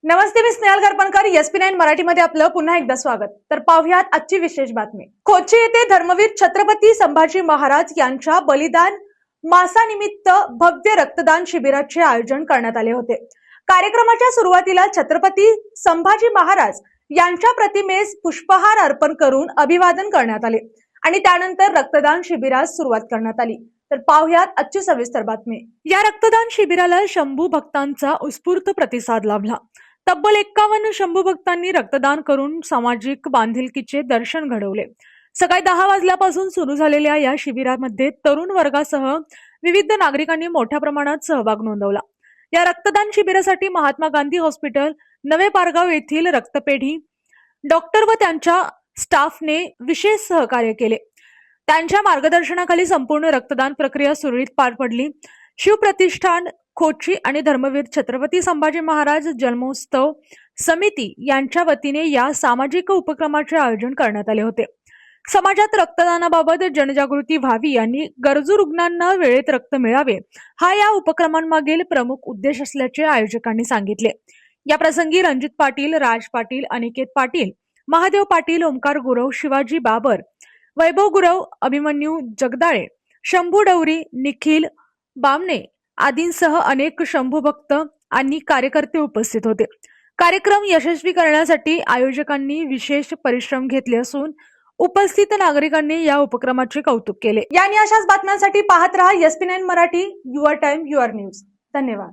नमस्ते, मी Snehal गरपणकर. SP9 मराठीमध्ये आपलं पुन्हा एकदा स्वागत. तर पाहुयात आजची विशेष बातमी. कोची येथे धर्मवीर छत्रपती संभाजी महाराज यांच्या बलिदान मासानिमित्त भव्य रक्तदान शिबिराचे आयोजन करण्यात आले होते. कार्यक्रमाच्या सुरुवातीला छत्रपती संभाजी महाराज यांच्या प्रतिमेस पुष्पहार अर्पण करून अभिवादन करण्यात आले आणि त्यानंतर रक्तदान शिबिरास सुरुवात करण्यात आली. तर पाहुयात आजची सविस्तर बातमी. या रक्तदान शिबिराला शंभू भक्तांचा उत्स्फूर्त प्रतिसाद लाभला. तब्बल 51 शंभू भक्तांनी रक्तदान करून सामाजिक बांधिलकीचे दर्शन घडवले. सकाळी 10 वाजल्यापासून सुरू झालेल्या या शिबिरामध्ये तरुण वर्गासह विविध नागरिकांनी मोठ्या प्रमाणात सहभाग नोंदवला. या रक्तदान शिबिरासाठी महात्मा गांधी हॉस्पिटल, नवे पारगाव येथील रक्तपेढी डॉक्टर व त्यांच्या स्टाफने विशेष सहकार्य केले. त्यांच्या मार्गदर्शनाखाली संपूर्ण रक्तदान प्रक्रिया सुरळीत पार पडली. शिवप्रतिष्ठान कोची आणि धर्मवीर छत्रपती संभाजी महाराज जन्मोत्सव समिती यांच्या वतीने या सामाजिक उपक्रमाचे आयोजन करण्यात आले होते. समाजात रक्तदानाबाबत जनजागृती व्हावी आणि गरजू रुग्णांना वेळेत रक्त मिळावे हा या उपक्रमांमागील प्रमुख उद्देश असल्याचे आयोजकांनी सांगितले. या प्रसंगी रणजित पाटील, राज पाटील, अनिकेत पाटील, महादेव पाटील, ओमकार गुरव, शिवाजी बाबर, वैभव गुरव, अभिमन्यू जगदाळे, शंभू डवरी, निखिल बामणे आदींसह अनेक शंभू भक्त आणि कार्यकर्ते उपस्थित होते. कार्यक्रम यशस्वी करण्यासाठी आयोजकांनी विशेष परिश्रम घेतले असून उपस्थित नागरिकांनी या उपक्रमाचे कौतुक केले. आणि अशाच बातम्यांसाठी पाहत रहा SP9 Marathi. Your time your news. धन्यवाद.